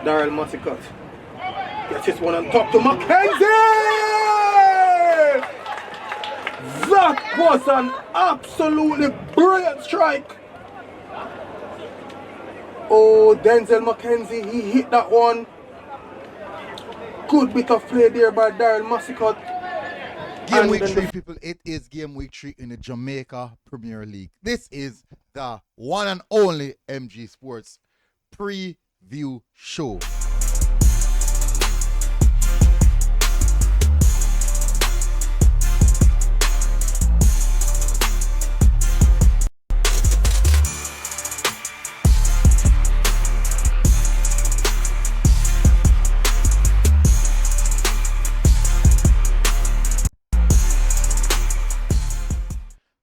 Daryl Massicott. Gets this one on top to Mackenzie! That was an absolutely brilliant strike. Oh, Denzel Mackenzie, he hit that one. Good bit of play there by Daryl Massicott. Game week 3, people. It is game week 3 in the Jamaica Premier League. This is the one and only MG Sports preview show.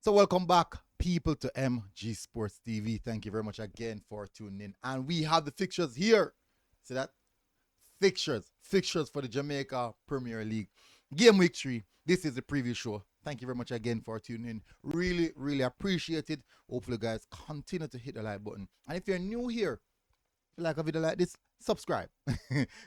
So welcome back, people, to MG Sports TV. Thank you very much again for tuning in. And we have the fixtures here. See that? Fixtures for the Jamaica Premier League. Game week 3. This is the preview show. Thank you very much again for tuning in. Really, really appreciate it. Hopefully, guys, continue to hit the like button. And if you're new here, if you like a video like this, subscribe.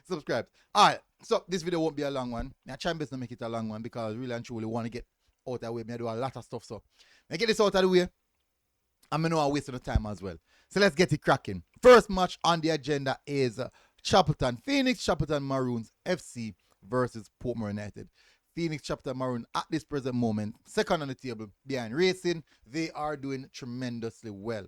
Subscribe. All right. So this video won't be a long one. I try my best to make it a long one because I really and truly want to get out of the way. I do a lot of stuff, so I get this out of the way. I'm not wasting the time as well. So let's get it cracking. First match on the agenda is Chapleton Maroons FC versus Portmore United. Phoenix Chapleton Maroon at this present moment, second on the table behind Racing. They are doing tremendously well.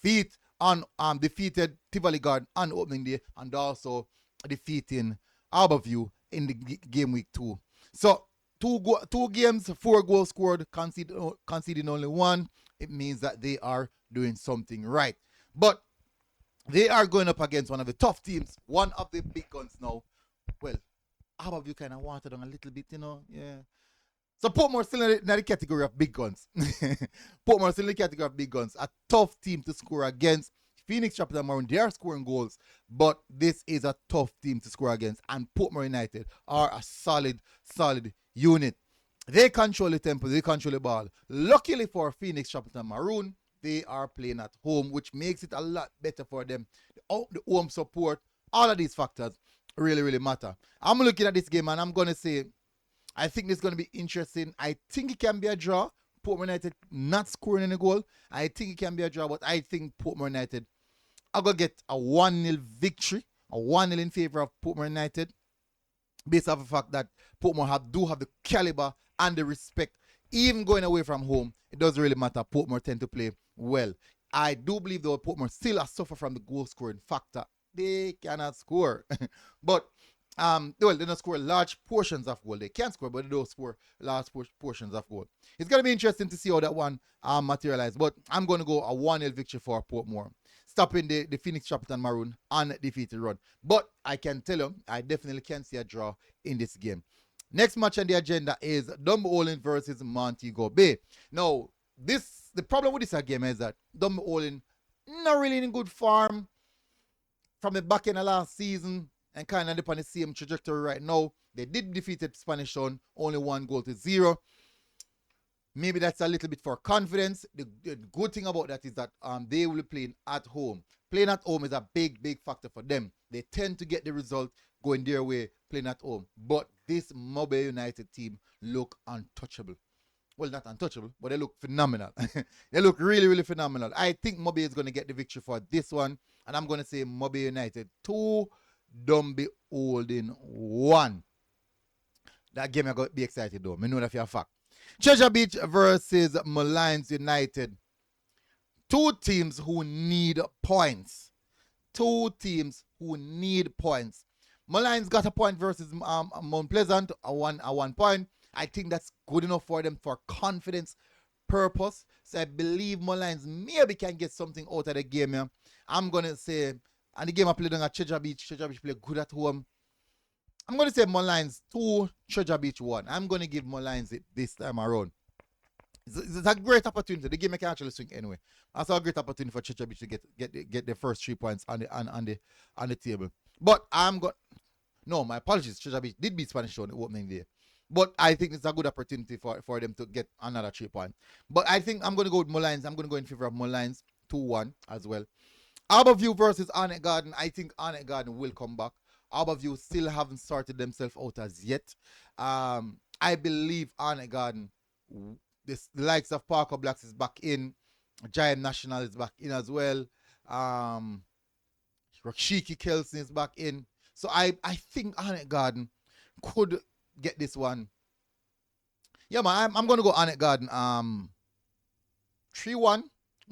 Defeated Tivoli Garden on opening day and also defeating Harbour in the game week 2. So two games, 4 goals scored, conceding only 1. It means that they are doing something right. But they are going up against one of the tough teams, one of the big guns now. Well, Harbour kind of watered on a little bit, yeah. So Portmore still in the category of big guns. Portmore still in the category of big guns. A tough team to score against. Phoenix Chapleton Maroon, they are scoring goals, but this is a tough team to score against. And Portmore United are a solid unit. They control the tempo, they control the ball. Luckily for Phoenix Chapleton Maroon, they are playing at home, which makes it a lot better for them. The home support, all of these factors really, really matter. I'm looking at this game and I'm going to say, I think this is going to be interesting. I think it can be a draw. Portmore United not scoring any goal. I think it can be a draw, but I think Portmore United are going to get a 1-0 victory, a 1-0 in favor of Portmore United, based off the fact that Portmore do have the caliber and the respect. Even going away from home, it doesn't really matter. Portmore tend to play well. I do believe, though, Portmore still suffer from the goal scoring factor. They cannot score. But, they don't score large portions of goal. They can score, but they don't score large portions of goal. It's going to be interesting to see how that one materializes. But I'm going to go a 1-0 victory for Portmore, stopping the Phoenix Chapleton Maroon on defeated run. But I can tell you, I definitely can see a draw in this game. Next match on the agenda is Dumbarton versus Montego Bay. Now, the problem with this game is that Dumbarton not really in good form from the back end of last season and kind of on the same trajectory right now. They did defeat Spanish Town, only 1-0. Maybe that's a little bit for confidence. The good thing about that is that they will be playing at home. Playing at home is a big factor for them. They tend to get the result going their way playing at home. But this Montego Bay United team look untouchable. Well, not untouchable, but they look phenomenal. They look really phenomenal. I think Montego Bay is going to get the victory for this one. And I'm going to say Montego Bay United 2, Dumbarton 1. That game I'm going to be excited though. I know that for a fact. Treasure Beach versus Molynes United. 2 teams who need points. Molynes got a point versus Mount Pleasant, a one point. I think that's good enough for them for confidence purpose. So I believe Molynes maybe can get something out of the game here. I'm going to say, and the game I played on at Treasure Beach play good at home. I'm going to say Molynes 2, Treasure Beach 1. I'm going to give Molynes it this time around. It's a great opportunity. The game I can actually swing anyway. That's a great opportunity for Treasure Beach to get the first 3 points on the table. But no, my apologies. Treasure Beach did beat Spanish Town the opening day. But I think it's a good opportunity for them to get another 3 points. But I think I'm going to go with Molynes. I'm going to go in favor of Molynes 2-1 as well. Harbour versus Arnett Garden. I think Arnett Garden will come back. Harbour still haven't started themselves out as yet. I believe Arnett Garden, the likes of Parker Blacks is back in. Giant National is back in as well. Rashiki Kelson is back in. So I think Arnett Garden could get this one. Yeah, man, I'm going to go Arnett Garden 3-1. I'm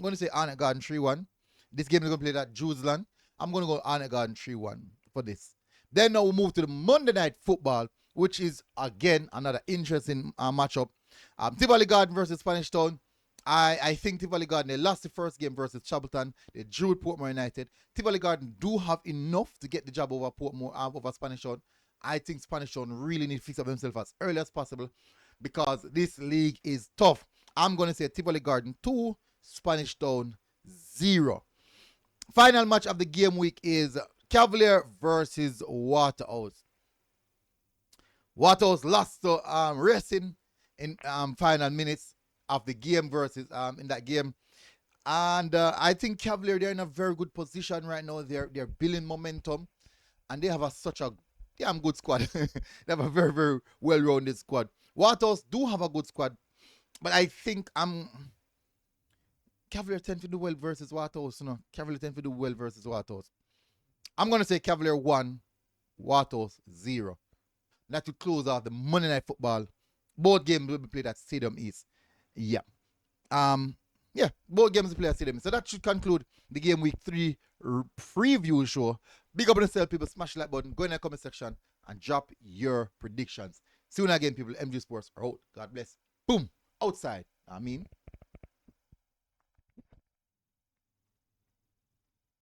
going to say Arnett Garden 3-1. This game is going to play at Jerusalem. I'm going to go Arnett Garden 3-1 for this. Then now we move to the Monday Night Football, which is, again, another interesting matchup. Tivoli Garden versus Spanish Town. I think Tivoli Garden, they lost the first game versus Chapleton. They drew with Portmore United. Tivoli Garden do have enough to get the job over Portmore, over Spanish Town. I think Spanish Town really need to fix up themselves as early as possible because this league is tough. I'm going to say Tivoli Garden 2, Spanish Town 0. Final match of the game week is Cavalier versus Waterhouse. Waterhouse lost to Racing in final minutes of the game versus in that game. And I think Cavalier, they're in a very good position right now. They're building momentum. And they have such a damn good squad. They have a very, very well-rounded squad. Waterhouse do have a good squad. But I think Cavalier tend to do well versus Waterhouse. You know? Cavalier tend to do well versus Waterhouse. I'm going to say Cavalier 1, Waterhouse 0. That will close out the Monday Night Football. Both games will be played at Stadium East. Yeah. Both games will play at Stadium East. So that should conclude the Game Week 3 preview show. Big up on yourself, people. Smash the like button. Go in the comment section and drop your predictions. See you again, people. MG Sports are out. God bless. Boom. Outside. I mean.